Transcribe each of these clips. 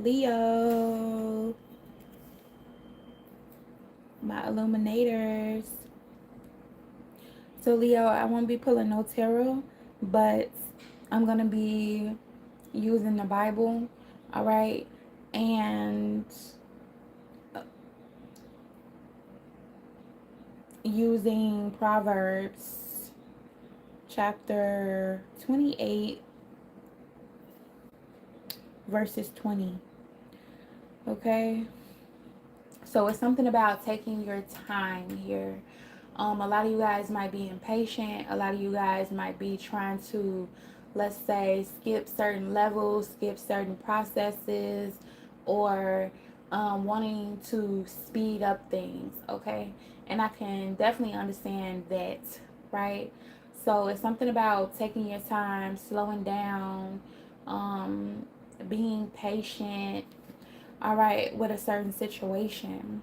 Leo, my illuminators. So Leo, I won't be pulling no tarot, but I'm gonna be using the Bible, all right, and using Proverbs chapter 28, verses 20. Okay, so it's something about taking your time here. A lot of you guys might be impatient. A lot of you guys might be trying to, let's say, skip certain levels, skip certain processes, or wanting to speed up things, okay? And I can definitely understand that, right? So it's something about taking your time, slowing down, um, being patient, all right, with a certain situation.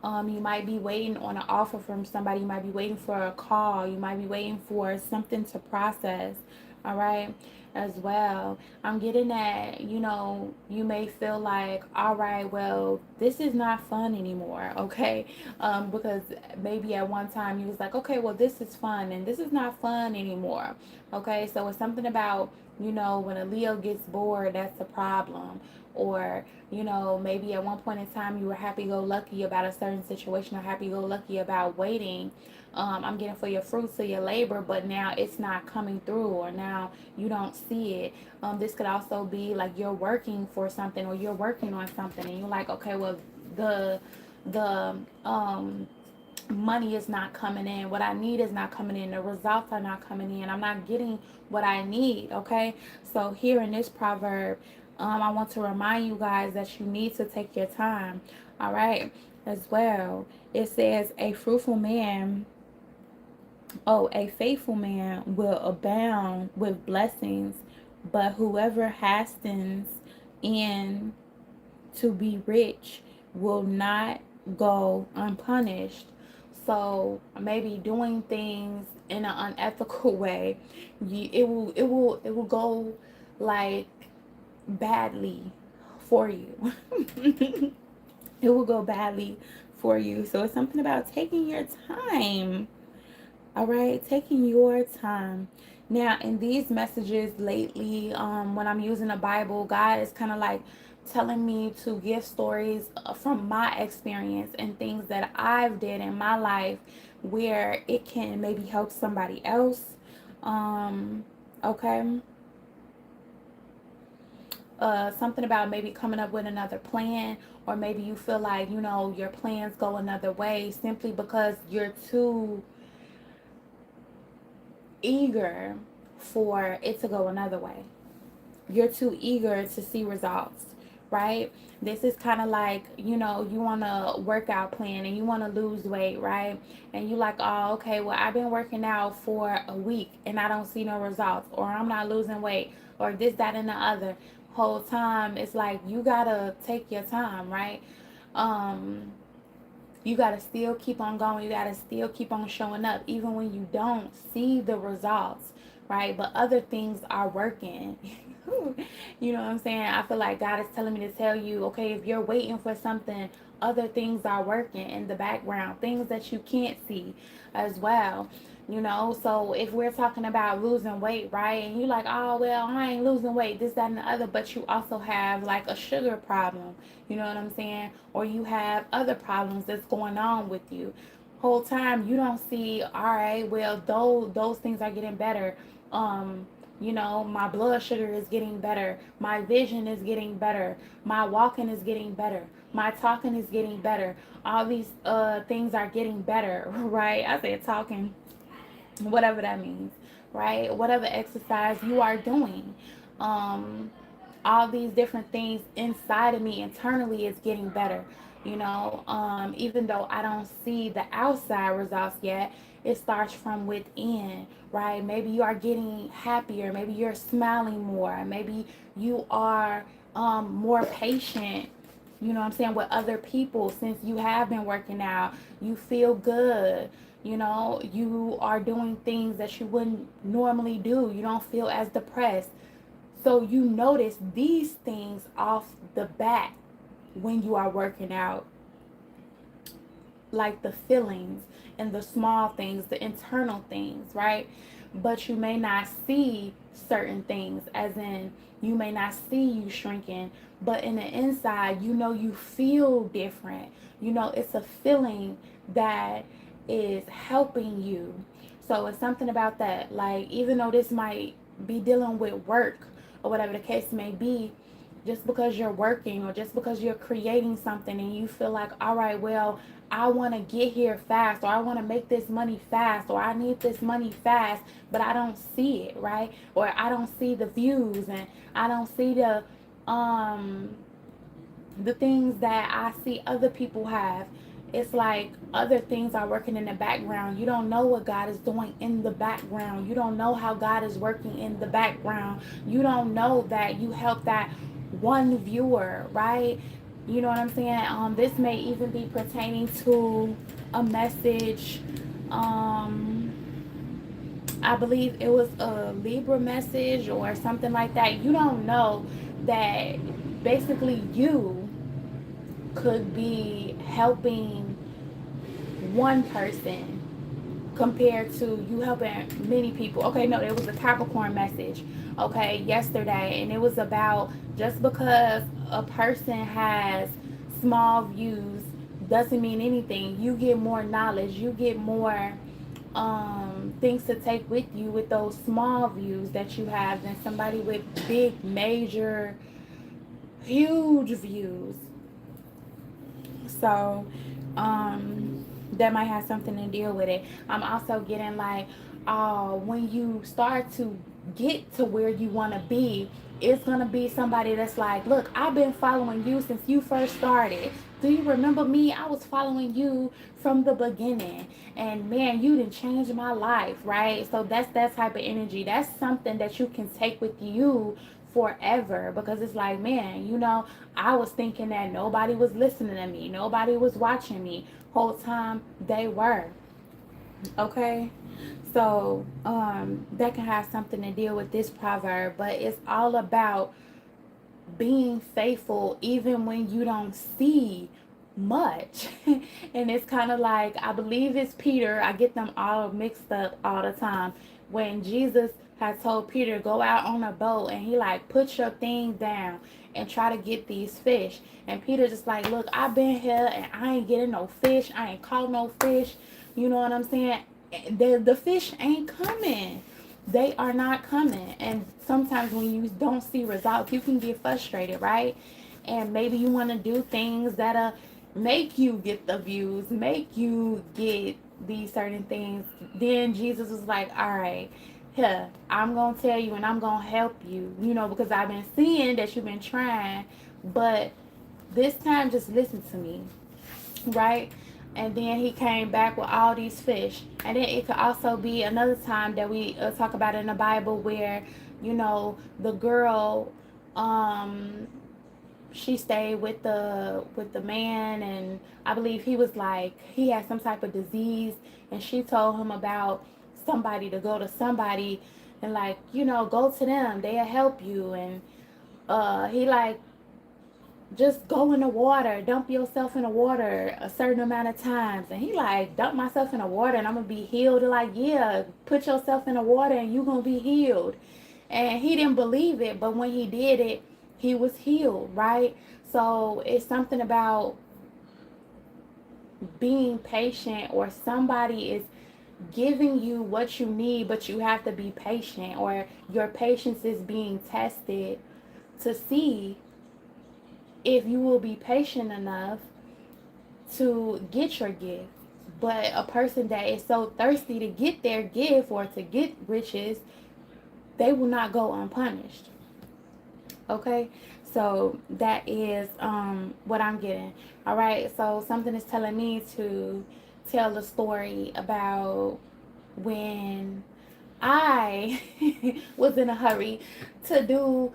You might be waiting on an offer from somebody. You might be waiting for a call. You might be waiting for something to process. All right, as well. I'm getting that, you may feel like, all right, well, this is not fun anymore. Okay, because maybe at one time you was like, okay, well, this is fun, and this is not fun anymore. Okay, so it's something about, when a Leo gets bored, that's a problem. Or maybe at one point in time you were happy-go-lucky about a certain situation, or happy-go-lucky about waiting. I'm getting for your fruits of your labor, but now it's not coming through, or now you don't see it. This could also be like you're working for something, or you're working on something, and you're like, okay, well, the money is not coming in. What I need is not coming in. The results are not coming in. I'm not getting what I need. Okay. So here in this proverb, I want to remind you guys that you need to take your time. All right. As well, it says a faithful man will abound with blessings, but whoever hastens in to be rich will not go unpunished. So maybe doing things in an unethical way, it will go like badly for you. It will go badly for you. So it's something about taking your time. All right, taking your time. Now, in these messages lately, when I'm using the Bible, God is kind of like telling me to give stories from my experience and things that I've did in my life where it can maybe help somebody else. Okay. Something about maybe coming up with another plan, or maybe you feel like, your plans go another way simply because you're too eager for it to go another way. You're too eager to see results, right? This is kind of like, you want a workout plan and you want to lose weight, right? And you like, oh, okay, well, I've been working out for a week and I don't see no results, or I'm not losing weight, or this, that, and the other. Whole time, it's like you gotta take your time, right? Um, you got to still keep on going. You got to still keep on showing up even when you don't see the results, right? But other things are working. You know what I'm saying? I feel like God is telling me to tell you, okay, if you're waiting for something, other things are working in the background, things that you can't see as well. So if we're talking about losing weight, right, and you're like, oh, well, I ain't losing weight, this, that, and the other, but you also have like a sugar problem, you know what I'm saying, or you have other problems that's going on with you. Whole time you don't see, all right, well, those things are getting better. um my blood sugar is getting better, my vision is getting better, my walking is getting better, my talking is getting better, all these things are getting better. Right, I said talking, whatever that means, right? Whatever exercise you are doing, um, all these different things inside of me internally is getting better. Even though I don't see the outside results yet, it starts from within, right? Maybe you are getting happier, maybe you're smiling more, maybe you are more patient, you know what I'm saying, with other people. Since you have been working out, you feel good. You are doing things that you wouldn't normally do. You don't feel as depressed. So you notice these things off the bat when you are working out, like the feelings and the small things, the internal things, right? But you may not see certain things, as in you may not see you shrinking, but in the inside, you know, you feel different. You know, it's a feeling that is helping you. So it's something about that. Like, even though this might be dealing with work or whatever the case may be, just because you're working or just because you're creating something and you feel like, all right, well, I want to get here fast, or I want to make this money fast, or I need this money fast, but I don't see it, right? Or I don't see the views, and I don't see um the things that I see other people have. It's like other things are working in the background. You don't know what God is doing in the background. You don't know how God is working in the background. You don't know that you help that one viewer, right? You know what I'm saying? This may even be pertaining to a message. I believe it was a Libra message or something like that. You don't know that basically you could be helping one person compared to you helping many people. Okay, no, there was a Capricorn message, okay, yesterday, and it was about just because a person has small views doesn't mean anything. You get more knowledge, you get more things to take with you with those small views that you have than somebody with big, major, huge views. So, that might have something to deal with it. I'm also getting like, when you start to get to where you want to be, it's going to be somebody that's like, look, I've been following you since you first started. Do you remember me? I was following you from the beginning. And man, you didn't change my life, right? So that's that type of energy. That's something that you can take with you forever, because it's like, man, you know, I was thinking that nobody was listening to me, nobody was watching me. Whole time they were. Okay. So that can have something to deal with this proverb, but it's all about being faithful even when you don't see much. And it's kind of like, I believe it's Peter, I get them all mixed up all the time, when Jesus had told Peter, go out on a boat, and he like, put your thing down and try to get these fish. And Peter just like, look, I've been here and I ain't getting no fish, I ain't caught no fish. You know what I'm saying? The fish ain't coming, they are not coming. And sometimes when you don't see results, you can get frustrated, right? And maybe you want to do things that make you get the views, make you get these certain things. Then Jesus was like, all right, here, I'm going to tell you and I'm going to help you, you know, because I've been seeing that you've been trying, but this time just listen to me, right? And then he came back with all these fish. And then it could also be another time that we talk about in the Bible where, you know, the girl, um, she stayed with the man, and I believe he was like, he had some type of disease, and she told him about somebody, to go to somebody and like, you know, go to them, they'll help you. And he like, just go in the water, dump yourself in the water a certain amount of times. And he like, dump myself in the water and I'm gonna be healed. Like, yeah, put yourself in the water and you gonna be healed. And he didn't believe it, but when he did it, he was healed, right? So it's something about being patient, or somebody is giving you what you need, but you have to be patient, or your patience is being tested to see if you will be patient enough to get your gift. But a person that is so thirsty to get their gift or to get riches, they will not go unpunished. Okay? So that is what I'm getting. All right? So something is telling me to tell the story about when I was in a hurry to do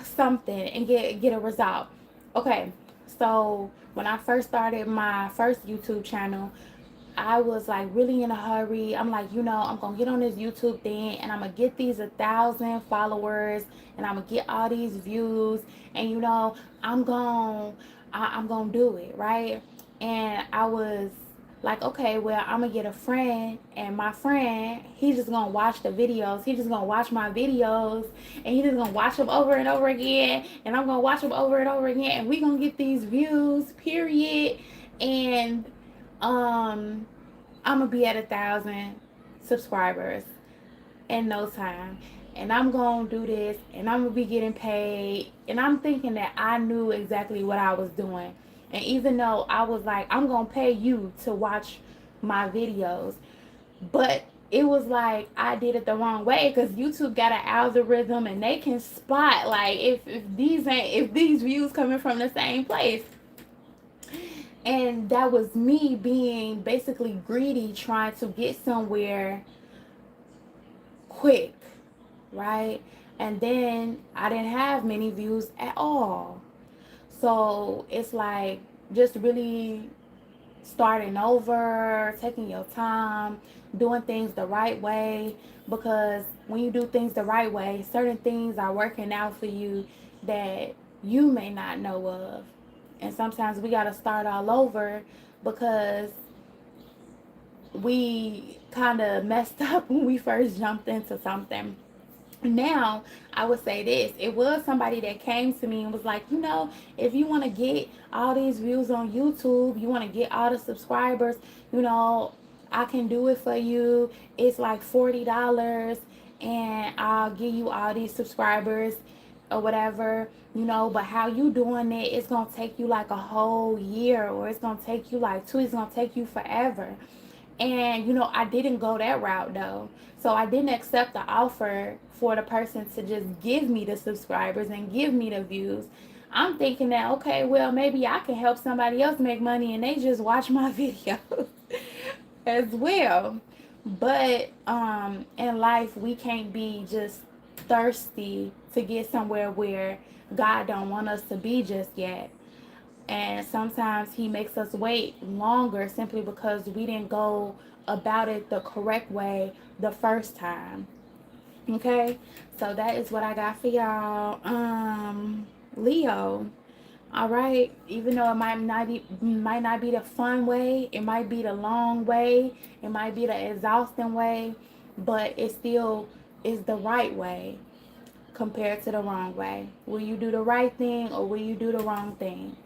something and get a result. Okay, so when I first started my first YouTube channel, I was like really in a hurry. I'm like, I'm gonna get on this YouTube thing and I'm gonna get these 1,000 followers and I'm gonna get all these views and I'm gonna I'm gonna do it, right? And I was like, okay, well, I'm gonna get a friend, and my friend, he's just gonna watch the videos. He's just gonna watch my videos, and he's just gonna watch them over and over again, and I'm gonna watch them over and over again, and we gonna get these views, period. And um, I'm gonna be at 1,000 subscribers in no time. And I'm gonna do this and I'm gonna be getting paid. And I'm thinking that I knew exactly what I was doing. And even though I was like, I'm gonna pay you to watch my videos, but it was like I did it the wrong way because YouTube got an algorithm and they can spot like if these views coming from the same place. And that was me being basically greedy, trying to get somewhere quick, right? And then I didn't have many views at all. So it's like just really starting over, taking your time, doing things the right way. Because when you do things the right way, certain things are working out for you that you may not know of. And sometimes we got to start all over because we kind of messed up when we first jumped into something. Now I would say this, it was somebody that came to me and was like, if you want to get all these views on YouTube, you want to get all the subscribers, I can do it for you. It's like $40 and I'll give you all these subscribers or whatever, but how you doing it's gonna take you like a whole year, or it's gonna take you like two, it's gonna take you forever. And I didn't go that route though. So I didn't accept the offer for the person to just give me the subscribers and give me the views. I'm thinking that, okay, well, maybe I can help somebody else make money and they just watch my videos as well. But in life we can't be just thirsty to get somewhere where God don't want us to be just yet. And sometimes he makes us wait longer simply because we didn't go about it the correct way the first time. Okay, so that is what I got for y'all. Leo. All right, even though it might not be the fun way, it might be the long way, it might be the exhausting way, but it still is the right way compared to the wrong way. Will you do the right thing or will you do the wrong thing?